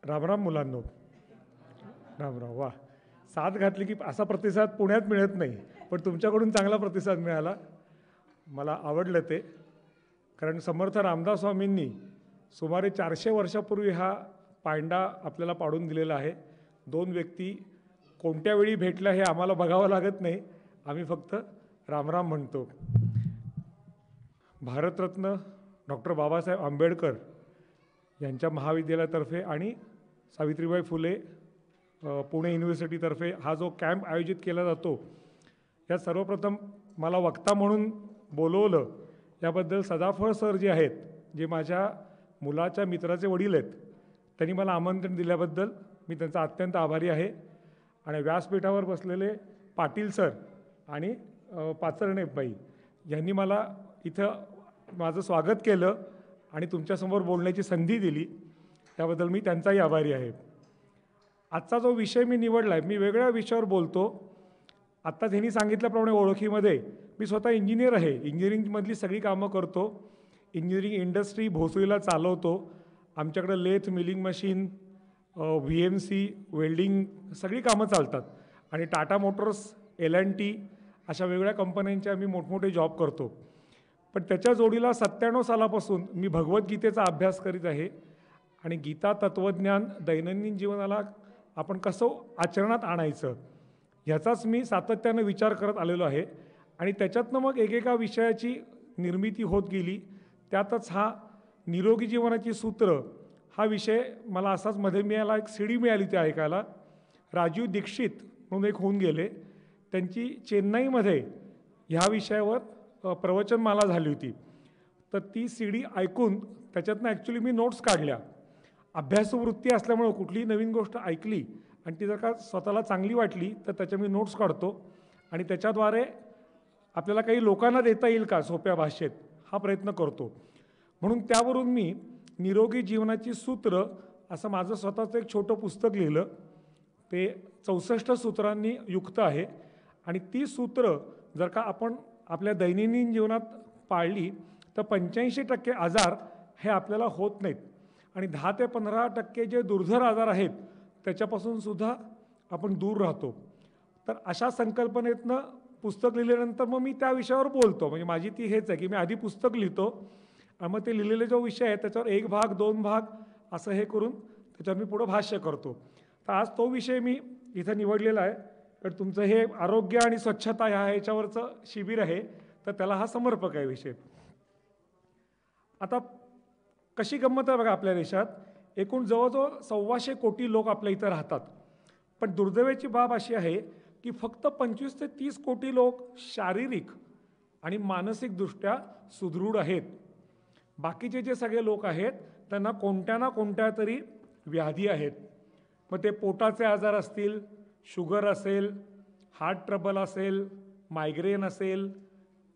रामराम मुलांनो. रामराम. वा, साथ घातली की असा प्रतिसाद पुण्यात मिळत नाही, पण तुमच्याकडून चांगला प्रतिसाद मिळाला. मला आवडलं ते. कारण समर्थ रामदास स्वामींनी सुमारे 400 वर्षापूर्वी हा पांडा आपल्याला पाडून दिलेला आहे. दोन व्यक्ती कोणत्या वेळी भेटल्या हे आम्हाला बघावं लागत नाही, आम्ही फक्त रामराम म्हणतो. भारतरत्न डॉक्टर बाबासाहेब आंबेडकर यांच्या महाविद्यालयातर्फे आणि सावित्रीबाई फुले पुणे युनिव्हर्सिटीतर्फे हा जो कॅम्प आयोजित केला जातो, यात सर्वप्रथम मला वक्ता म्हणून बोलवलं याबद्दल सदाफळ सर जे आहेत, जे माझ्या मुलाच्या मित्राचे वडील आहेत, त्यांनी मला आमंत्रण दिल्याबद्दल मी त्यांचा अत्यंत आभारी आहे. आणि व्यासपीठावर बसलेले पाटील सर आणि पाचरणेबाई यांनी मला इथं माझं स्वागत केलं आणि तुमच्यासमोर बोलण्याची संधी दिली, त्याबद्दल मी त्यांचाही आभारी आहे. आजचा जो विषय मी निवडला आहे, मी वेगळ्या विषयावर बोलतो. आत्ता त्यांनी सांगितल्याप्रमाणे ओळखीमध्ये मी स्वतः इंजिनियर आहे. इंजिनिअरिंगमधली सगळी कामं करतो. इंजिनिअरिंग इंडस्ट्री भोसरीला चालवतो. आमच्याकडे lathe, milling machine, VMC, welding सगळी कामं चालतात. आणि टाटा मोटर्स, L&T अशा वेगळ्या कंपन्यांचे आम्ही मोठमोठे जॉब करतो. पण त्याच्या जोडीला 97 सालापासून मी भगवद्गीतेचा अभ्यास करीत आहे. आणि गीता तत्त्वज्ञान दैनंदिन जीवनाला आपण कसं आचरणात आणायचं ह्याचाच मी सातत्यानं विचार करत आलेलो आहे. आणि त्याच्यातनं मग एकेका विषयाची निर्मिती होत गेली. त्यातच हा निरोगी जीवनाची सूत्र हा विषय मला असाच मध्ये मिळाला. एक CD मिळाली ते ऐकायला. राजीव दीक्षित म्हणून एक होऊन गेले, त्यांची चेन्नईमध्ये ह्या विषयावर प्रवचनमाला झाली होती. तर ती CD ऐकून त्याच्यातनं ॲक्च्युली मी नोट्स काढल्या. अभ्यासवृत्ती असल्यामुळं कुठलीही नवीन गोष्ट ऐकली आणि ती जर का स्वतःला चांगली वाटली तर त्याच्या मी नोट्स काढतो आणि त्याच्याद्वारे आपल्याला काही लोकांना देता येईल का सोप्या भाषेत हा प्रयत्न करतो. म्हणून त्यावरून मी निरोगी जीवनाची सूत्र असं माझं स्वतःचं एक छोटं पुस्तक लिहिलं. ते 64 सूत्रांनी युक्त आहे. आणि ती सूत्र जर का आपण आपल्या दैनंदिन जीवनात पाळली तर 85% आजार हे आपल्याला होत नाहीत. आणि 10 ते 15% जे दुर्धर आजार आहेत त्याच्यापासून सुद्धा आपण दूर राहतो. तर अशा संकल्पनेतनं पुस्तक लिहिल्यानंतर मग मी त्या विषयावर बोलतो. म्हणजे माझी ती हेच आहे की मी आधी पुस्तक लिहितो आणि मग ते लिहिलेले जो विषय आहे त्याच्यावर 1 भाग 2 भाग असं हे करून त्याच्यावर मी पुढं भाष्य करतो. तर आज तो विषय मी इथं निवडलेला आहे. तर तुमचं हे आरोग्य आणि स्वच्छता ह्याच्यावरचं शिबिर आहे, तर त्याला हा समर्पक आहे विषय. आता कशी गंमत आहे बघा, आपल्या देशात एकूण जवळजवळ 125 कोटी लोक आपल्या इथं राहतात. पण दुर्दैवाची बाब अशी आहे की फक्त 25 ते 30 कोटी लोक शारीरिक आणि मानसिकदृष्ट्या सुदृढ आहेत. बाकीचे जे सगळे लोक आहेत त्यांना कोणत्या ना कोणत्या तरी व्याधी आहेत. मग ते पोटाचे आजार असतील, शुगर असेल, हार्ट ट्रबल असेल, मायग्रेन असेल,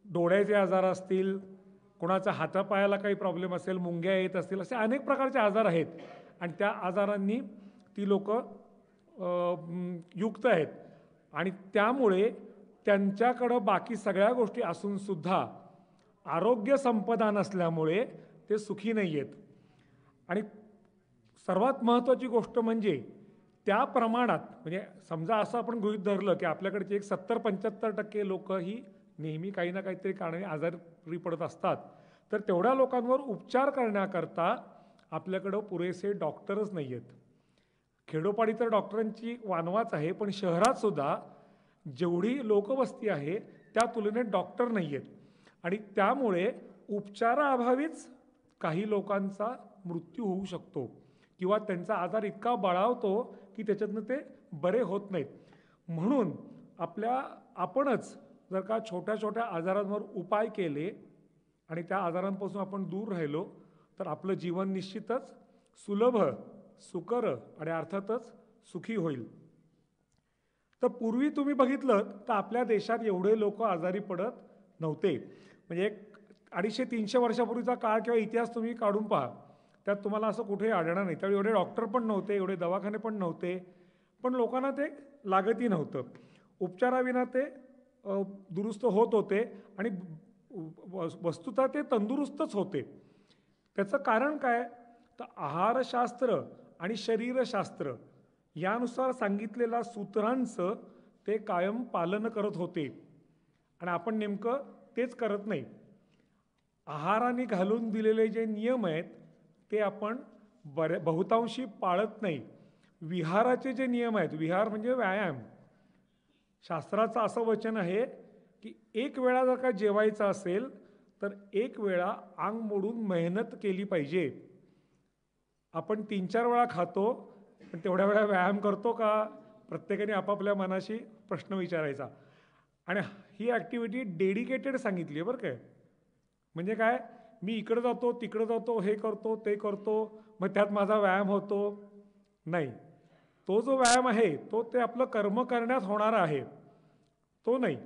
डोळ्याचे आजार असतील, कोणाच्या हातापायाला काही प्रॉब्लेम असेल, मुंग्या येत असतील, असे अनेक प्रकारचे आजार आहेत. आणि त्या आजारांनी ती लोक युक्त आहेत. आणि त्यामुळे त्यांच्याकडं बाकी सगळ्या गोष्टी असूनसुद्धा आरोग्य संपदा नसल्यामुळे ते सुखी नाही आहेत. आणि सर्वात महत्त्वाची गोष्ट म्हणजे त्या प्रमाणात, म्हणजे समजा असं आपण गृहीत धरलं की आपल्याकडचे एक 70-75% लोक ही नेहमी काही ना काहीतरी कारणाने आजारी पडत असतात, तर तेवढ्या लोकांवर उपचार करण्याकरता आपल्याकडं पुरेसे डॉक्टरच नाही आहेत. खेडोपाडी तर डॉक्टरांची वानवाच आहे, पण शहरातसुद्धा जेवढी लोकवस्ती आहे त्या तुलनेत डॉक्टर नाही आहेत. आणि त्यामुळे उपचाराअभावीच काही लोकांचा मृत्यू होऊ शकतो किंवा त्यांचा आजार इतका बळावतो की त्याच्यातनं ते बरे होत नाहीत. म्हणून आपणच जर का छोट्या छोट्या आजारांवर उपाय केले आणि त्या आजारांपासून आपण दूर राहिलो तर आपलं जीवन निश्चितच सुलभ, सुकर आणि अर्थातच सुखी होईल. तर पूर्वी तुम्ही बघितलं तर आपल्या देशात एवढे लोक आजारी पडत नव्हते. म्हणजे एक 250-300 वर्षापूर्वीचा काळ किंवा इतिहास तुम्ही काढून पहा, त्यात तुम्हाला असं कुठेही आढळणार नाही. त्यावेळी एवढे डॉक्टर पण नव्हते, एवढे दवाखाने पण नव्हते, पण लोकांना ते लागतही नव्हतं. उपचाराविना ते दुरुस्त होत होते आणि वस्तुतः ते तंदुरुस्तच होते. त्याचं कारण काय, तर आहारशास्त्र आणि शरीरशास्त्र यानुसार सांगितलेल्या सूत्रांचं ते कायम पालन करत होते आणि आपण नेमकं तेच करत नाही. आहाराने घालून दिलेले जे नियम आहेत ते आपण बहुतांशी पाळत नाही. विहाराचे जे नियम आहेत, विहार म्हणजे व्यायाम, शास्त्राचं असं वचन आहे की एक वेळा जर का जेवायचं असेल तर एक वेळा अंग मोडून मेहनत केली पाहिजे. आपण 3-4 वेळा खातो, पण तेवढ्या वेळा व्यायाम करतो का? प्रत्येकाने आपापल्या मनाशी प्रश्न विचारायचा. आणि ही ॲक्टिव्हिटी डेडिकेटेड सांगितली आहे बरं काय. म्हणजे काय, मी इकडं जातो तिकडं जातो, हे करतो ते करतो, मग त्यात माझा व्यायाम होतो नाही. तो जो व्यायाम आहे तो ते आपलं कर्म करण्यात होणारा आहे, तो नाही.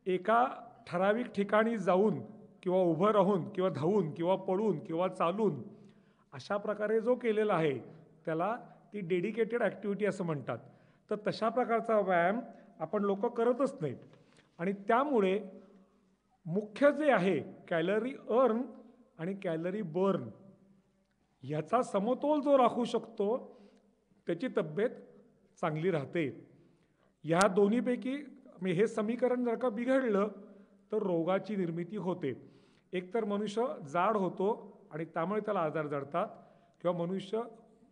एका ठराविक ठिकाणी जाऊन किंवा उभं राहून किंवा धावून किंवा पळून किंवा चालून अशा प्रकारे जो केलेला आहे त्याला ती डेडिकेटेड ॲक्टिव्हिटी असं म्हणतात. तर तशा प्रकारचा व्यायाम आपण लोक करतच नाहीत आणि त्यामुळे मुख्य जे आहे कॅलरी अर्न आणि कॅलरी बर्न ह्याचा समतोल जो राखू शकतो त्याची तब्येत चांगली राहते. ह्या दोन्हीपैकी हे समीकरण जर का बिघडलं तर रोगाची निर्मिती होते. एकतर मनुष्य जाड होतो आणि त्यामुळे त्याला आजार जडतात, किंवा मनुष्य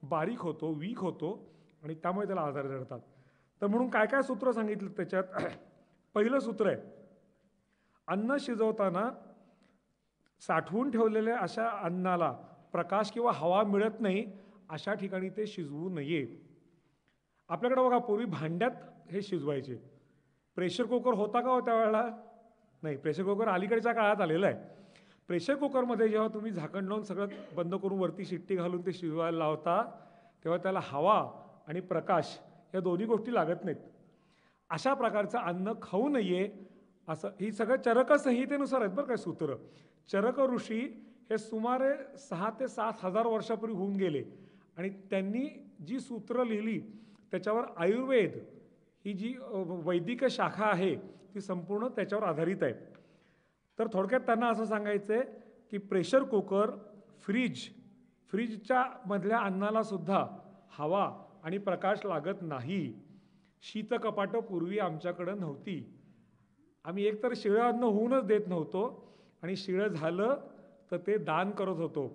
बारीक होतो, वीक होतो आणि त्यामुळे त्याला आजार जडतात. तर म्हणून काय काय सूत्र सांगितलं त्याच्यात. पहिलं सूत्र आहे, अन्न शिजवताना साठवून ठेवलेल्या अशा अन्नाला प्रकाश किंवा हवा मिळत नाही अशा ठिकाणी ते शिजवू नये. आपल्याकडे बघा पूर्वी भांड्यात हे शिजवायचे. प्रेशर कुकर होता का हो त्यावेळेला? नाही, प्रेशर कुकर अलीकडच्या काळात आलेलं आहे. प्रेशर कुकरमध्ये जेव्हा तुम्ही झाकण लावून सगळं बंद करून वरती शिट्टी घालून ते शिजवायला लावता तेव्हा त्याला हवा आणि प्रकाश या दोन्ही गोष्टी लागत नाहीत. अशा प्रकारचं अन्न खाऊ नये असं ही सगळं चरक संहितेनुसार आहेत बरं काय सूत्र. चरक ऋषी हे सुमारे 6 ते 7 हजार वर्षापूर्वी होऊन गेले आणि त्यांनी जी सूत्र लिहिली त्याच्यावर आयुर्वेद ही जी वैदिक शाखा आहे ती संपूर्ण त्याच्यावर आधारित आहे. तर थोडक्यात त्यांना असं सांगायचं आहे की प्रेशर कुकर, फ्रीजच्या मधल्या अन्नाला सुद्धा हवा आणि प्रकाश लागत नाही. शीतकपाटं पूर्वी आमच्याकडं नव्हती. आम्ही एकतर शिळं अन्न होऊनच देत नव्हतो आणि शिळं झालं तर ते दान करत होतो.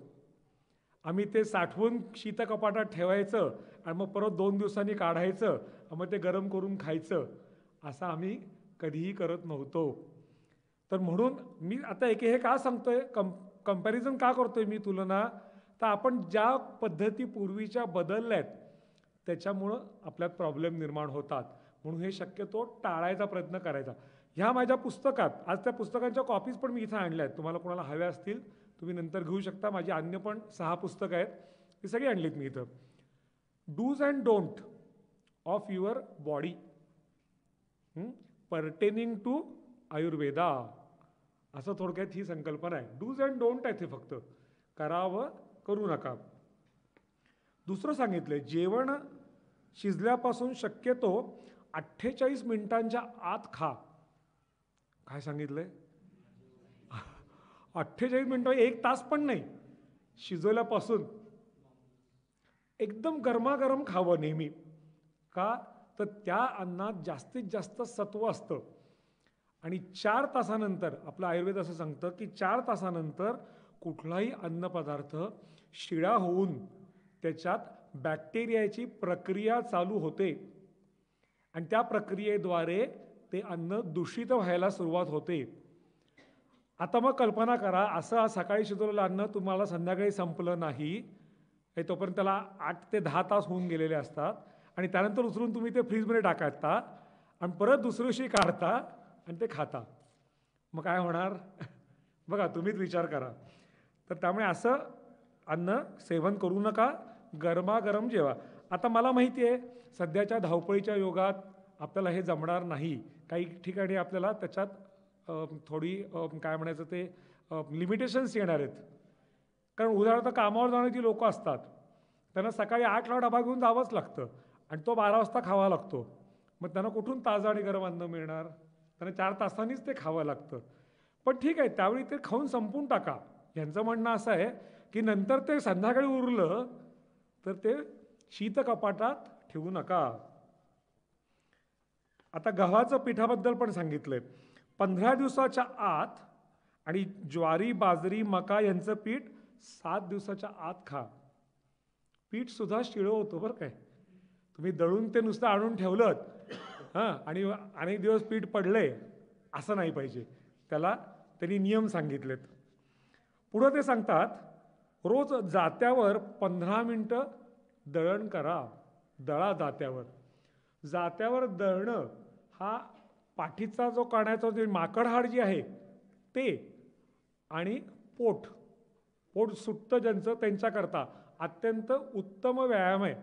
आम्ही ते साठवून शीतकपाटात ठेवायचं आणि मग परत 2 दिवसांनी काढायचं, मग ते गरम करून खायचं, असं आम्ही कधीही करत नव्हतो. तर म्हणून मी आता हे का सांगतोय, कंपॅरिझन का करतोय मी, तुलना, तर आपण ज्या पद्धती पूर्वीच्या बदलल्यात त्याच्यामुळं आपल्यात प्रॉब्लेम निर्माण होतात. म्हणून हे शक्यतो टाळायचा प्रयत्न करायचा. ह्या माझ्या पुस्तकात, आज त्या पुस्तकांच्या कॉपीज पण मी इथं आणल्या आहेत. तुम्हाला कोणाला हव्या असतील तुम्ही नंतर घेऊ शकता. माझी अन्य पण 6 पुस्तकं आहेत, ती सगळी आणलीत मी इथं. Dos and don't of your body pertaining to Ayurveda, असं थोडक्यात ही संकल्पना आहे. डूज अँड डोंट आहे ते, फक्त करावं करू नका. दुसरं सांगितलंय, जेवण शिजल्यापासून शक्यतो 48 मिनिटांच्या आत खा. काय सांगितलंय? 48 मिनिटं, 1 तास पण नाही. शिजवल्यापासून एकदम गरमागरम खावं नेहमी. का तर त्या अन्नात जास्तीत जास्त सत्व असतं आणि 4 तासानंतर आपलं आयुर्वेद असं सांगतं की 4 तासानंतर कुठलाही अन्नपदार्थ शिळा होऊन त्याच्यात बॅक्टेरियाची प्रक्रिया चालू होते आणि त्या प्रक्रियेद्वारे ते अन्न दूषित व्हायला सुरुवात होते. आता मग कल्पना करा, असं सकाळी शिजवलेलं अन्न तुम्हाला संध्याकाळी संपलं नाही, तोपर्यंत त्याला 8 ते 10 तास होऊन गेलेले असतात आणि त्यानंतर उचलून तुम्ही ते फ्रीजमध्ये टाकता आणि परत दुसऱ्या दिवशी काढता आणि ते खाता. मग काय होणार? बघा, तुम्हीच विचार करा. तर त्यामुळे असं अन्न सेवन करू नका, गरमागरम जेवा. आता मला माहिती आहे सध्याच्या धावपळीच्या युगात आपल्याला हे जमणार नाही. काही ठिकाणी आपल्याला त्याच्यात थोडी काय म्हणायचं ते लिमिटेशन्स येणार आहेत. कारण उदाहरणार्थ कामावर जाणारी लोकं असतात, त्यांना सकाळी 8ला डबा घेऊन जावंच लागतं आणि तो 12 वाजता खावा लागतो. मग त्यांना कुठून ताजं आणि गरम अन्न मिळणार? त्यांना 4 तासांनीच ते खावं लागतं. पण ठीक आहे, त्यावेळी ते खाऊन संपून टाका. यांचं म्हणणं असं आहे की नंतर ते संध्याकाळी उरलं तर ते शीतकपाटात ठेवू नका. आता गव्हाचं पिठाबद्दल पण सांगितलंय. 15 दिवसाच्या आत आणि ज्वारी, बाजरी, मका यांचं पीठ 7 दिवसाच्या आत खा. पीठ सुद्धा शिळं होतं बरं काय. तुम्ही दळून ते नुसतं आणून ठेवलं आणि अनेक दिवस पीठ पडलंय असं नाही पाहिजे. त्याला त्यांनी नियम सांगितलेत. पुढं ते सांगतात, रोज जात्यावर 15 मिनटं दळण करा. दळा जात्यावर. जात्यावर दळणं हा पाठीचा जो काढायचा जे माकडहाड जी आहे ते आणि पोट सुटतं ज्यांचं त्यांच्याकरता अत्यंत उत्तम व्यायाम आहे.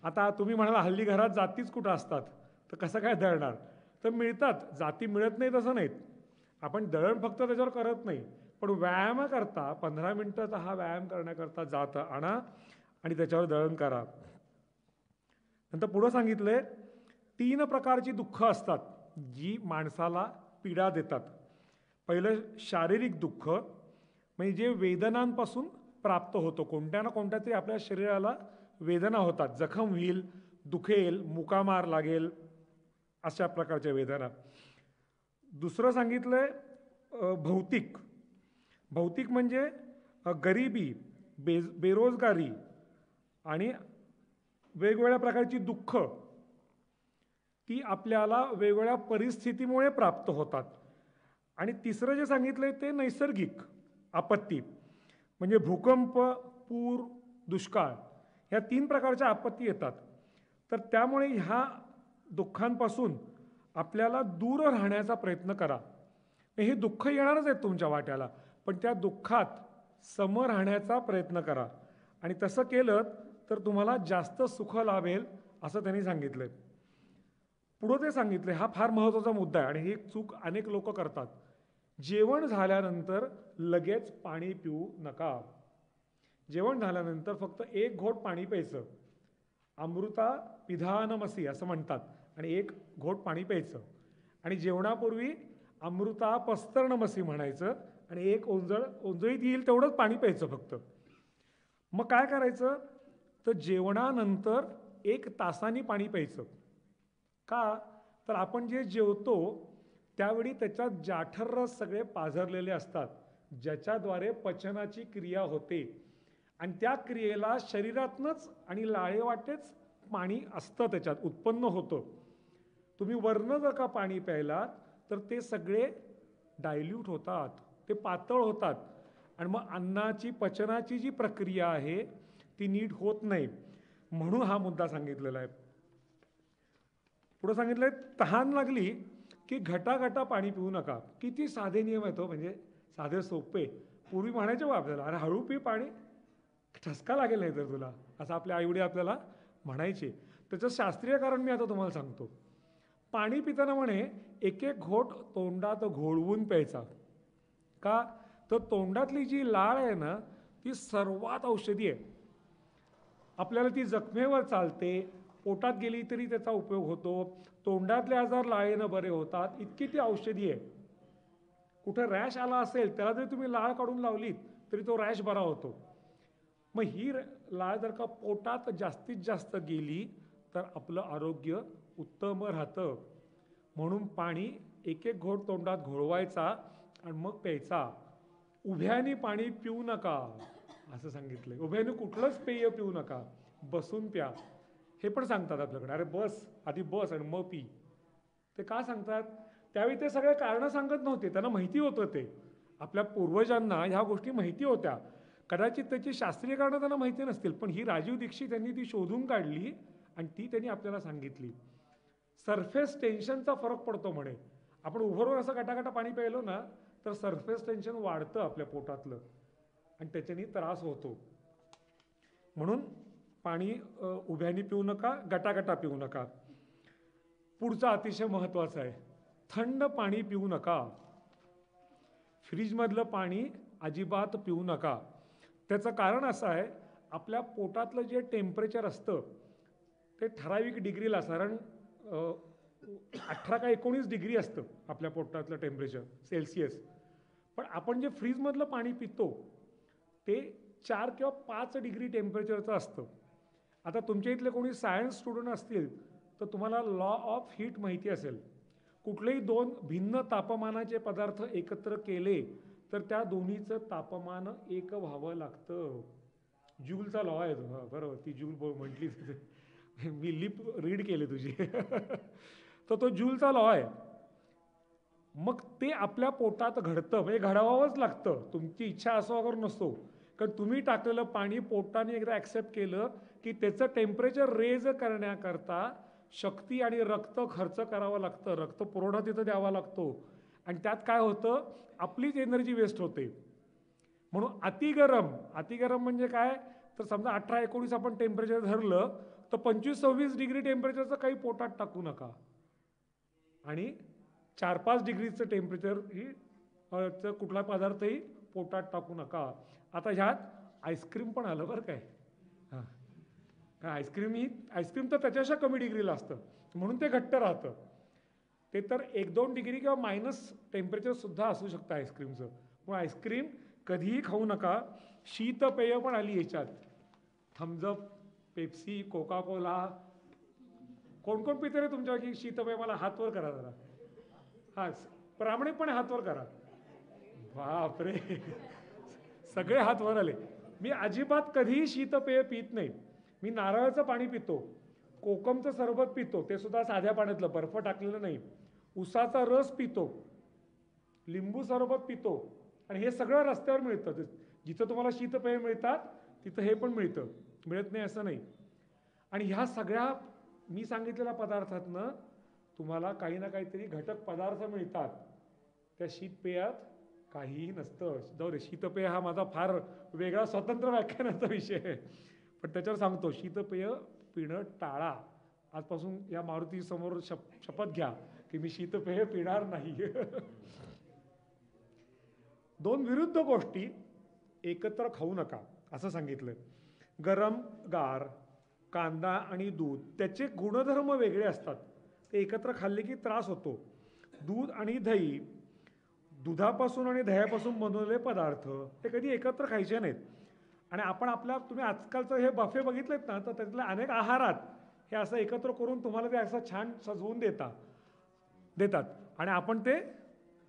आता तुम्ही म्हणाला हल्ली घरात जातीच कुठं असतात तर कसं काय दळणार. तर मिळतात, जाती मिळत नाही तसं नाहीत. आपण दळण फक्त त्याच्यावर करत नाही, पण व्यायामाकरता 15 मिनटाचा हा व्यायाम करण्याकरता जात आणा आणि त्याच्यावर दळण करा. नंतर पुढं सांगितलंय 3 प्रकारची दुःख असतात जी माणसाला पीडा देतात. पहिलं शारीरिक दुःख, म्हणजे जे वेदनांपासून प्राप्त होतो. कोणत्या ना कोणत्या तरी आपल्या शरीराला वेदना होतात. जखम होईल, दुखेल, मुकामार लागेल, अशा प्रकारच्या वेदना. दुसरं सांगितलंय भौतिक म्हणजे गरिबी, बेरोजगारी आणि वेगवेगळ्या प्रकारची दुःख ती आपल्याला वेगवेगळ्या परिस्थितीमुळे प्राप्त होतात. आणि तिसरं जे सांगितलंय ते नैसर्गिक आपत्ती, म्हणजे भूकंप, पूर, दुष्काळ ह्या 3 प्रकारच्या आपत्ती येतात. तर त्यामुळे ह्या दुःखांपासून आपल्याला दूर राहण्याचा प्रयत्न करा. हे दुःख येणारच आहेत तुमच्या वाट्याला, पण त्या दुःखात सम राहण्याचा प्रयत्न करा. आणि तसं केलं तर तुम्हाला जास्त सुख लाभेल असं त्यांनी सांगितलंय. पुढं ते सांगितलंय, हा फार महत्त्वाचा मुद्दा आहे आणि ही चूक अनेक लोक करतात. जेवण झाल्यानंतर लगेच पाणी पिऊ नका. जेवण झाल्यानंतर फक्त 1 घोट पाणी प्यायचं. अमृता पिधानमसी असं म्हणतात, आणि 1 घोट पाणी प्यायचं. आणि जेवणापूर्वी अमृता पस्तर्णमसी म्हणायचं आणि 1 ओंजळीत येईल तेवढंच पाणी प्यायचं फक्त. मग काय करायचं तर जेवणानंतर 1 तासाने पाणी प्यायचं. का तर आपण जे जेवतो त्यावेळी त्याच्यात जाठररस सगळे पाझरलेले असतात, ज्याच्याद्वारे पचनाची क्रिया होते आणि त्या क्रियेला शरीरातनंच आणि लाळेवाटेच पाणी असतं, त्याच्यात उत्पन्न होतं. तुम्ही वरनं जर का पाणी प्यायलात तर ते सगळे डायल्यूट होतात, ते पातळ होतात आणि मग अन्नाची पचनाची जी प्रक्रिया आहे ती नीट होत नाही. म्हणून हा मुद्दा सांगितलेला आहे. पुढे सांगितलंय तहान लागली की घटाघटा पाणी पिऊ नका. किती साधे नियम आहेत, म्हणजे साधे सोपे. पूर्वी म्हणायचे बा आपल्याला, अरे हळू पी पाणी, ठसका लागेल नाही तर तुला, असं आपल्या आईवडील आपल्याला म्हणायचे. त्याचं शास्त्रीय कारण मी आता तुम्हाला सांगतो. पाणी पिताना म्हणे 1 घोट तोंडात घोळवून प्यायचा. का तर तोंडातली जी लाळ आहे ना ती सर्वात औषधी आहे. आपल्याला ती जखमेवर चालते, पोटात गेली तरी त्याचा उपयोग होतो, तोंडातले आजार लाळेनं बरे होतात, इतकी ती औषधी आहे. कुठे रॅश आला असेल त्याला जरी तुम्ही लाळ काढून लावलीत तरी तो रॅश बरा होतो. मग ही लाळ जर का पोटात जास्तीत जास्त गेली तर आपलं आरोग्य उत्तम राहतं. म्हणून पाणी 1 घोट तोंडात घोळवायचा आणि मग प्यायचा. उभ्याने पाणी पिऊ नका असं सांगितलंय. उभ्याने कुठलंच पेय पिऊ नका, बसून प्या. हे पण सांगतात आपल्याकडे, अरे बस, आधी बस आणि मग पी. ते का सांगतात, त्यावेळी ते सगळे कारणं सांगत नव्हते, त्यांना माहिती होतं. ते आपल्या पूर्वजांना ह्या गोष्टी माहिती होत्या. कदाचित त्याची शास्त्रीय कारणं त्यांना माहिती नसतील, पण ही राजीव दीक्षित यांनी ती शोधून काढली आणि ती त्यांनी आपल्याला सांगितली. सरफेस टेन्शनचा फरक पडतो म्हणे. आपण उभं असं गटागटा पाणी प्यायलो ना तर सरफेस टेन्शन वाढतं आपल्या पोटातलं आणि त्याच्याने त्रास होतो. म्हणून पाणी उभ्याने पिऊ नका, गटागटा पिऊ नका. पुढचा अतिशय महत्त्वाचा आहे, थंड पाणी पिऊ नका. फ्रीजमधलं पाणी अजिबात पिऊ नका. त्याचं कारण असं आहे, आपल्या पोटातलं जे टेम्परेचर असतं ते ठराविक डिग्रीला, साधारण 18 का 19 डिग्री असतं आपल्या पोटातलं टेम्परेचर सेल्सिअस. पण आपण जे फ्रीजमधलं पाणी पितो ते 4 किंवा 5 डिग्री टेम्परेचरचं असतं. आता तुमच्या इथले कोणी सायन्स स्टुडंट असतील तर तुम्हाला लॉ ऑफ हीट माहिती असेल. कुठलेही दोन भिन्न तापमानाचे पदार्थ एकत्र केले तर त्या दोन्हीचं तापमान एक व्हावं लागतं. जूलचा लॉ आहे तो. बरोबर, ती जूल म्हटली मी लिप रीड केले तुझी तर तो जूलचा लॉ आहे. मग ते आपल्या पोटात घडतं, म्हणजे घडवावंच लागतं. तुमची इच्छा असो वगैरे नसतो, कारण तुम्ही टाकलेलं पाणी पोटाने एकदा ॲक्सेप्ट केलं की त्याचं टेम्परेचर रेज करण्याकरता शक्ती आणि रक्त खर्च करावं लागतं, रक्त पुरवठा तिथं द्यावा लागतो. आणि त्यात काय होतं, आपलीच एनर्जी वेस्ट होते. म्हणून अतिगरम म्हणजे काय, तर समजा 18-19 आपण टेम्परेचर धरलं तर 25-26 डिग्री टेम्परेचरचं काही पोटात टाकू नका. आणि 4-5 डिग्रीचं टेम्परेचर ही कुठला पदार्थही पोटात टाकू नका. आता ह्यात आईस्क्रीम पण आलं बरं काय. हां, आईस्क्रीम तर त्याच्यापेक्षा कमी डिग्रीला असतं म्हणून ते घट्ट राहतं. ते तर 1-2 डिग्री किंवा मायनस टेम्परेचरसुद्धा असू शकतं आईस्क्रीमचं. मग आईस्क्रीम कधीही खाऊ नका. शीतपेय पण आली याच्यात, थम्सअप, पेप्सी, कोका कोला. कोण कोण पिते रे तुमच्यापैकी शीतपेय? मला हात वर करा जरा. हां, प्रामाणिकपणे हात वर करा. बापरे, सगळे हात वर आले. मी अजिबात कधीही शीतपेय पित नाही. मी नारळाचं पाणी पितो, कोकमचं सरबत पितो, ते सुद्धा साध्या पाण्यातलं, बर्फ टाकलेलं नाही. उसाचा रस पितो, लिंबू सरबत पितो. आणि हे सगळं रस्त्यावर मिळतं. जिथं तुम्हाला शीतपेय मिळतात तिथं हे पण मिळतं, मिळत नाही असं नाही. आणि ह्या सगळ्या मी सांगितलेल्या पदार्थातनं तुम्हाला काही ना काहीतरी घटक पदार्थ मिळतात. त्या शीतपेयात काहीही नसतं. जाऊ दे, शीतपेय हा माझा फार वेगळा स्वतंत्र व्याख्यानाचा विषय आहे, पण त्याच्यावर सांगतो, शीतपेय पिणं टाळा. आजपासून या मारुती समोर शपथ घ्या की मी शीतपेय पिणार नाही. दोन विरुद्ध गोष्टी एकत्र खाऊ नका असं सांगितलं. गरम गार कांदा आणि दूध, त्याचे गुणधर्म वेगळे असतात. ते एकत्र खाल्ले की त्रास होतो. दूध आणि दही, दुधापासून आणि दह्यापासून बनवलेले पदार्थ ते कधी एकत्र खायचे नाहीत. आणि आपण तुम्ही आजकालचं हे बफे बघितलेत ना, तर त्यातल्या अनेक आहारात हे असं एकत्र करून तुम्हाला ते असं छान सजवून देतात आणि आपण ते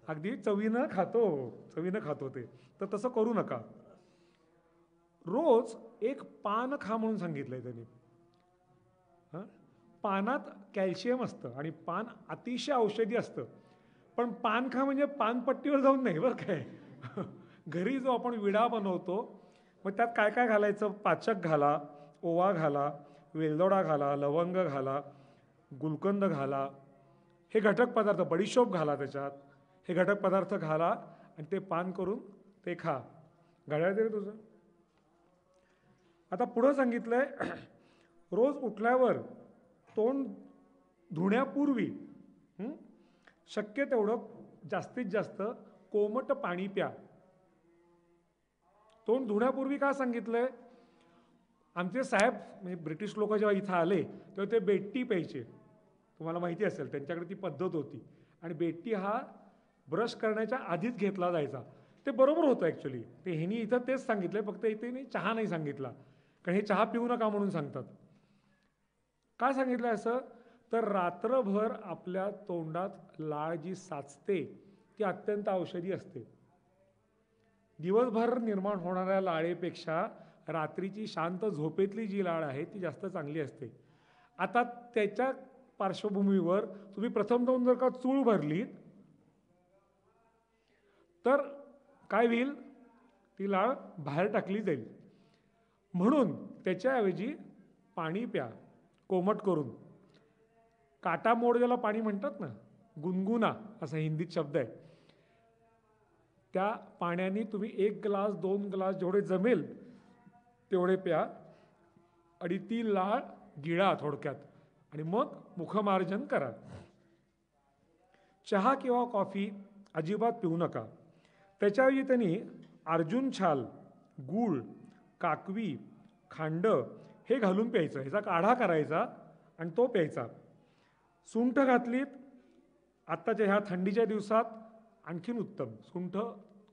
अगदी चवीनं खातो ते. तर तसं करू नका. रोज एक पान खा म्हणून सांगितलंय त्यांनी. पानात कॅल्शियम असतं आणि पान अतिशय औषधी असतं. पण पान खा म्हणजे पानपट्टीवर जाऊन नाही बरं काय. घरी जो आपण विडा बनवतो, मग त्यात काय काय घालायचं, पाचक घाला, ओवा घाला, वेलदोडा घाला, लवंग घाला, गुलकंद घाला, हे घटक पदार्थ, बडीशोप घाला त्याच्यात, हे घटक पदार्थ घाला आणि ते पान करून ते खा. घड्याळ दे रे तुझं. आता पुढं सांगितलंय, रोज उठल्यावर तोंड धुण्यापूर्वी शक्य तेवढं जास्तीत जास्त कोमट पाणी प्या. तोंड धुण्यापूर्वी का सांगितलंय? आमचे साहेब म्हणजे ब्रिटिश लोक जेव्हा इथं आले तेव्हा ते बेट्टी प्यायचे. तुम्हाला माहिती असेल, त्यांच्याकडे ती पद्धत होती. आणि बेट्टी हा ब्रश करण्याच्या आधीच घेतला जायचा. ते बरोबर होतं ॲक्च्युली. ते ह्यांनी इथं तेच सांगितलंय, फक्त इथे नाही चहा नाही सांगितला, कारण हे चहा पिऊ नका म्हणून सांगतात. काय सांगितलं असं? तर रात्रभर आपल्या तोंडात लाळ जी साचते ती अत्यंत औषधी असते. दिवसभर निर्माण होणाऱ्या लाळेपेक्षा रात्रीची शांत झोपेतली जी लाळ आहे ती जास्त चांगली असते. आता त्याच्या पार्श्वभूमीवर तुम्ही प्रथम जाऊन जर का चूळ भरली तर काय होईल, ती लाळ बाहेर टाकली जाईल. म्हणून त्याच्याऐवजी पाणी प्या कोमट करून. काटा मोड ज्याला पाणी म्हणतात ना, गुनगुना असा हिंदीत शब्द आहे, त्या पाण्याने तुम्ही 1 ग्लास 2 ग्लास जेवढे जमेल तेवढे प्या आणि ती लाळ गिळा थोडक्यात आणि मग मुखमार्जन करा. चहा किंवा कॉफी अजिबात पिऊ नका. त्याच्याऐवजी त्यांनी अर्जुन छाल, गूळ, काकवी, खांड हे घालून प्यायचं. ह्याचा काढा करायचा आणि तो प्यायचा. सुंठ घातलीत आत्ताच्या ह्या थंडीच्या दिवसात आणखीन उत्तम. सुंठ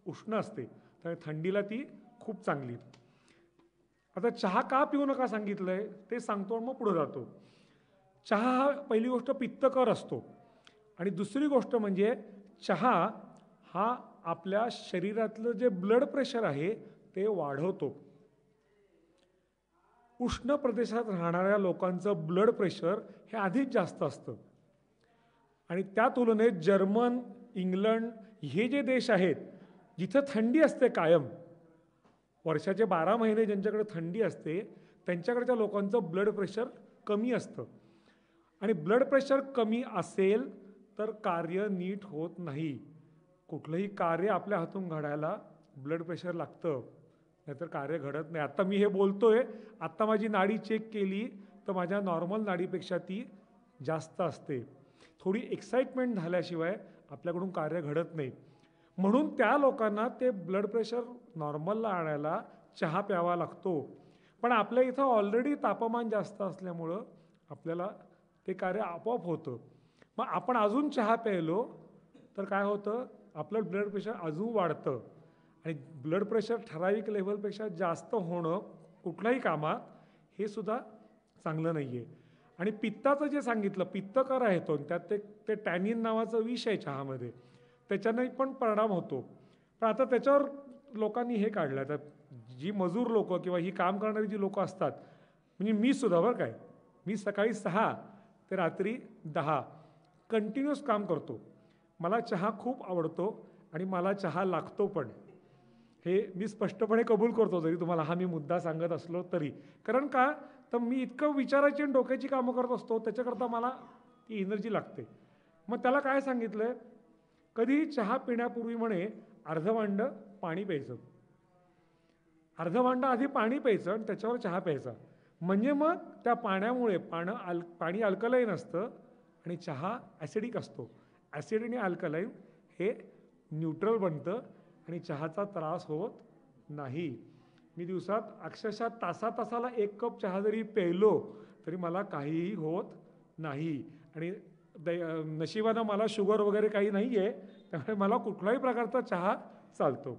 उष्ण असते तर थंडीला ती खूप चांगली. आता चहा का पिऊ नका सांगितलंय ते सांगतो आणि मग पुढे जातो. चहा हा पहिली गोष्ट पित्तकर असतो आणि दुसरी गोष्ट म्हणजे चहा हा आपल्या शरीरातलं जे ब्लड प्रेशर आहे ते वाढवतो. उष्ण प्रदेशात राहणाऱ्या लोकांचं ब्लड प्रेशर हे अधिक जास्त असतं आणि त्या तुलनेत जर्मन, इंग्लंड हे जे देश आहेत जिथं थंडी असते कायम, वर्षाचे 12 महिने ज्यांच्याकडे थंडी असते त्यांच्याकडच्या लोकांचं ब्लड प्रेशर कमी असतं आणि ब्लड प्रेशर कमी असेल तर कार्य नीट होत नाही. कुठलंही कार्य आपल्या हातून घडायला ब्लड प्रेशर लागतं, नाहीतर कार्य घडत नाही. आत्ता मी हे बोलतोय, आत्ता माझी नाडी चेक केली तर माझ्या नॉर्मल नाडीपेक्षा ती जास्त असते. थोडी एक्साइटमेंट झाल्याशिवाय आपल्याकडून कार्य घडत नाही. म्हणून त्या लोकांना ते ब्लड प्रेशर नॉर्मलला आणायला चहा प्यावा लागतो. पण आपल्या इथं ऑलरेडी तापमान जास्त असल्यामुळं आपल्याला ते कार्य आपोआप होतं. मग आपण अजून चहा प्यायलो तर काय होतं, आपलं ब्लड प्रेशर अजून वाढतं आणि ब्लड प्रेशर ठराविक लेव्हलपेक्षा जास्त होणं कुठल्याही कामात हे सुद्धा चांगलं नाही आहे. आणि पित्ताचं जे सांगितलं, पित्तकर आहे तो, त्यात ते टॅनिन नावाचं विष आहे चहामध्ये, त्याच्याने पण परिणाम होतो. पण आता त्याच्यावर लोकांनी हे काढलं, तर जी मजूर लोक किंवा ही काम करणारी जी लोकं असतात, म्हणजे मी सुद्धा बरं काय, मी सकाळी 6 ते रात्री 10 कंटिन्युअस काम करतो. मला चहा खूप आवडतो आणि मला चहा लागतो पण, हे मी स्पष्टपणे कबूल करतो जरी तुम्हाला हा मी मुद्दा सांगत असलो तरी. कारण का, तर मी इतकं विचारायची आणि डोक्याची कामं करत असतो त्याच्याकरता मला ती एनर्जी लागते. मग त्याला काय सांगितलं, कधी चहा पिण्यापूर्वी म्हणे अर्ध भांड पाणी प्यायचं, अर्ध भांड आधी पाणी प्यायचं आणि त्याच्यावर चहा प्यायचा. म्हणजे मग त्या पाण्यामुळे पाणी अल्कलाईन असतं आणि चहा ॲसिडिक असतो. ॲसिड आणि अल्कलाईन हे न्यूट्रल बनतं आणि चहाचा त्रास होत नाही. मी दिवसात अक्षरशः तासाला 1 कप चहा जरी प्यायलो तरी मला काहीही होत नाही. आणि नशिबानं मला शुगर वगैरे काही नाही आहे, त्यामुळे मला कुठल्याही प्रकारचा चहा चालतो.